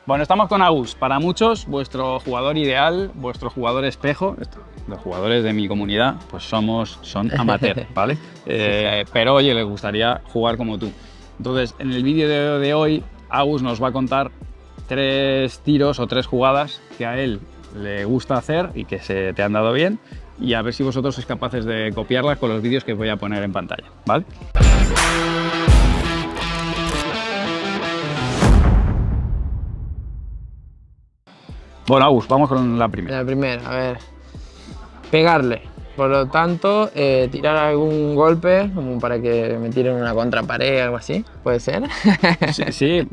Bueno, estamos con Agus. Para muchos, vuestro jugador ideal, vuestro jugador espejo, los jugadores de mi comunidad, pues son amateur, ¿vale? Pero oye, les gustaría jugar como tú. Entonces, en el vídeo de hoy, Agus nos va a contar 3 tiros o 3 jugadas que a él le gusta hacer y que se te han dado bien, y a ver si vosotros sois capaces de copiarlas con los vídeos que voy a poner en pantalla, ¿vale? Bueno, Agus, vamos con la primera. La primera, a ver. Pegarle. Por lo tanto, tirar algún golpe, como para que me tiren una contrapared o algo así, ¿puede ser? Sí,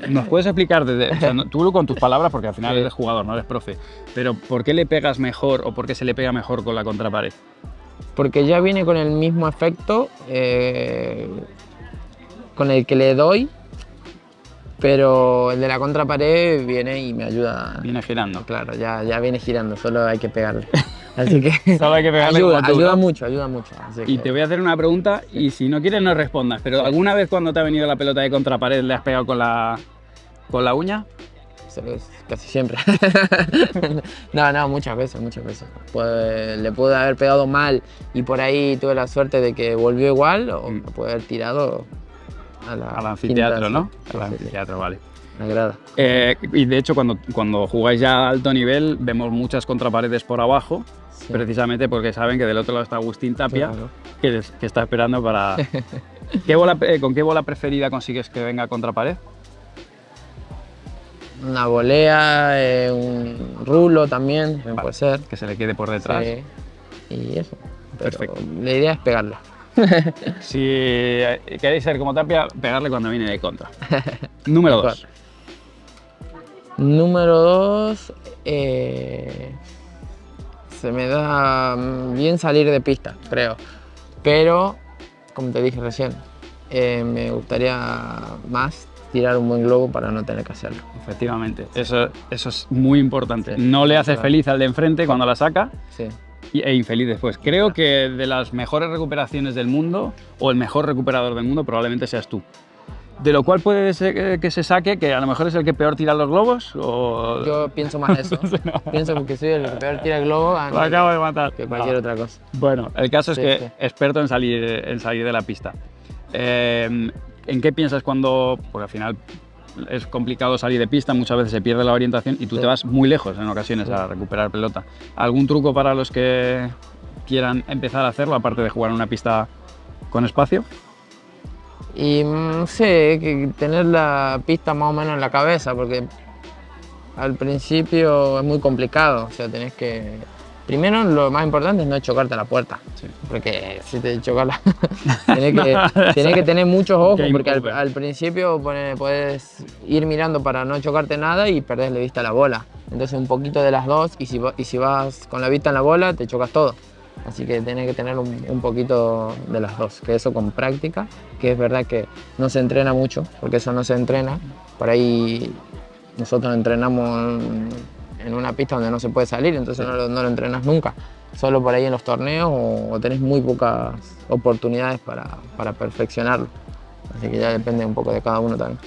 ¿nos puedes explicar, o sea, tú con tus palabras, porque al final eres jugador, no eres profe, pero ¿por qué le pegas mejor o por qué se le pega mejor con la contrapared? Porque ya viene con el mismo efecto con el que le doy, pero el de la contrapared viene y me ayuda. Viene girando. Claro, ya viene girando, solo hay que pegarle. Así que Solo hay que pegarle ayuda ¿no? mucho. Y te voy a hacer una pregunta y si no quieres no respondas, pero ¿alguna vez cuando te ha venido la pelota de contrapared le has pegado con la uña? Casi siempre. No, muchas veces. Pues, le pude haber pegado mal y por ahí tuve la suerte de que volvió igual, o me puede haber tirado al anfiteatro, quinta, ¿no? Sí, al anfiteatro, vale. Me agrada. Y de hecho cuando jugáis ya a alto nivel vemos muchas contraparedes por abajo, Sí. precisamente porque saben que del otro lado está Agustín Tapia, Claro. que está esperando para... ¿Con qué bola preferida consigues que venga contra pared? Una volea, un rulo también, puede ser. Que se le quede por detrás. Sí. Y eso. Pero Perfecto. la idea es pegarle. Si queréis ser como Tapia, pegarle cuando viene de contra. Número 2. Número 2, se me da bien salir de pista, creo. Pero, como te dije recién, me gustaría más tirar un buen globo para no tener que hacerlo. Efectivamente, eso es muy importante. Sí. No le hace feliz al de enfrente cuando la saca. Sí. E infeliz después. Creo que de las mejores recuperaciones del mundo, o el mejor recuperador del mundo, probablemente seas tú. De lo cual puede ser que se saque, que a lo mejor es el que peor tira los globos, o... Yo pienso más eso. No. Pienso que soy el que peor tira el globo lo acabo de matar. Que cualquier otra cosa. Bueno, el caso es que experto en salir de la pista. ¿En qué piensas cuando...? Porque al final es complicado salir de pista, muchas veces se pierde la orientación y tú te vas muy lejos en ocasiones a recuperar pelota. ¿Algún truco para los que quieran empezar a hacerlo, aparte de jugar en una pista con espacio? Y no sé, que tener la pista más o menos en la cabeza, porque al principio es muy complicado. O sea, tenés que... Primero, lo más importante es no chocarte a la puerta. Sí. Porque si te chocas la... tenés que tener muchos ojos, porque al principio puedes ir mirando para no chocarte nada y perdés de vista la bola. Entonces un poquito de las dos, y si vas con la vista en la bola, te chocas todo. Así que tenés que tener un poquito de las dos, que eso con práctica, que es verdad que no se entrena mucho, porque eso no se entrena. Por ahí nosotros entrenamos en una pista donde no se puede salir, entonces no lo entrenas nunca. Solo por ahí en los torneos o tenés muy pocas oportunidades para perfeccionarlo. Así que ya depende un poco de cada uno también.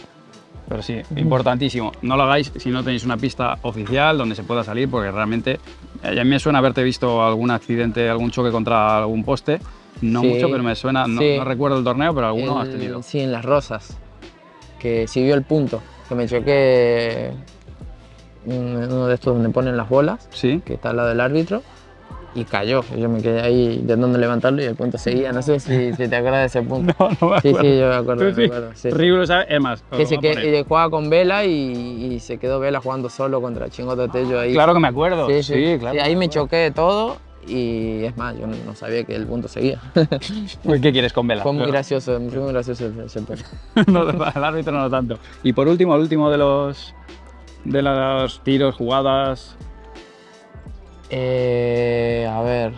Pero sí, importantísimo, no lo hagáis si no tenéis una pista oficial donde se pueda salir, porque realmente a mí me suena haberte visto algún accidente, algún choque contra algún poste, no mucho, pero me suena, no recuerdo el torneo, pero alguno has tenido. Sí, en Las Rosas, que siguió el punto, que me choqué en uno de estos donde ponen las bolas, que está al lado del árbitro, y cayó. Yo me quedé ahí intentando levantarlo y el punto seguía. No sé si te acuerdas de ese punto. No me acuerdo. Sí, yo me acuerdo. Sí. Rígulo, ¿sabes? Es más, que jugaba con Vela y se quedó Vela jugando solo contra Chingoto Tello ahí. Claro que me acuerdo. Sí, claro. Y ahí me choqué de todo y es más, yo no sabía que el punto seguía. ¿Qué quieres con Vela? Fue muy gracioso ese punto. No, el árbitro no tanto. Y por último, el último de los tiros, jugadas... A ver,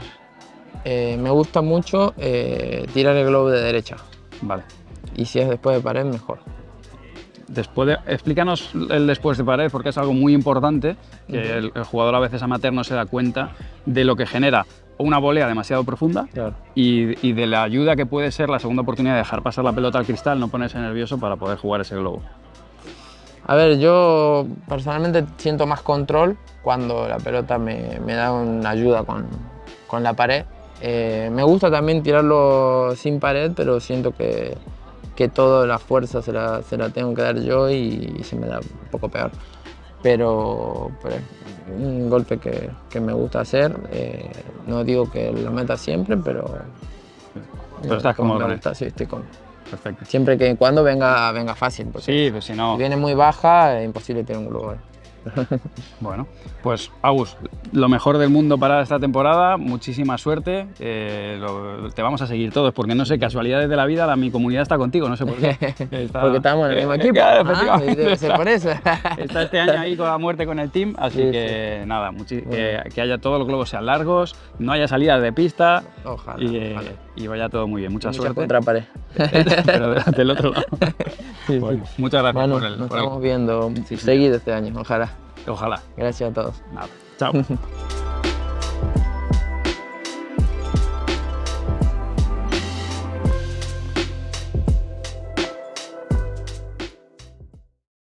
me gusta mucho tirar el globo de derecha. Vale. Y si es después de pared, mejor. Explícanos el después de pared, porque es algo muy importante, que el jugador a veces amateur no se da cuenta de lo que genera una volea demasiado profunda, y de la ayuda que puede ser la segunda oportunidad de dejar pasar la pelota al cristal, no ponerse nervioso para poder jugar ese globo. A ver, yo personalmente siento más control cuando la pelota me da una ayuda con la pared. Me gusta también tirarlo sin pared, pero siento que toda la fuerza se la tengo que dar yo y se me da un poco peor. Pero un golpe que me gusta hacer. No digo que lo meta siempre, pero estás cómodo me con él. gusta, sí, estoy cómodo. Perfecto. Siempre que cuando venga fácil, porque Sí, pues si no... si viene muy baja es imposible tener un global. Bueno, pues Agus, lo mejor del mundo para esta temporada, muchísima suerte, te vamos a seguir todos, porque no sé, casualidades de la vida, mi comunidad está contigo, no sé por qué. Porque estamos en el mismo equipo. Claro, Debe ser por eso. Está este año ahí con la muerte con el team, así Sí, que nada, que haya todos los globos sean largos, no haya salidas de pista Ojalá, ojalá. y vaya todo muy bien, mucha suerte. Contra pared. Pero del otro lado. Sí, Bueno, muchas gracias Bueno, por el... nos estamos viendo seguido este año, ojalá. Ojalá. Gracias a todos. Nada. Chao.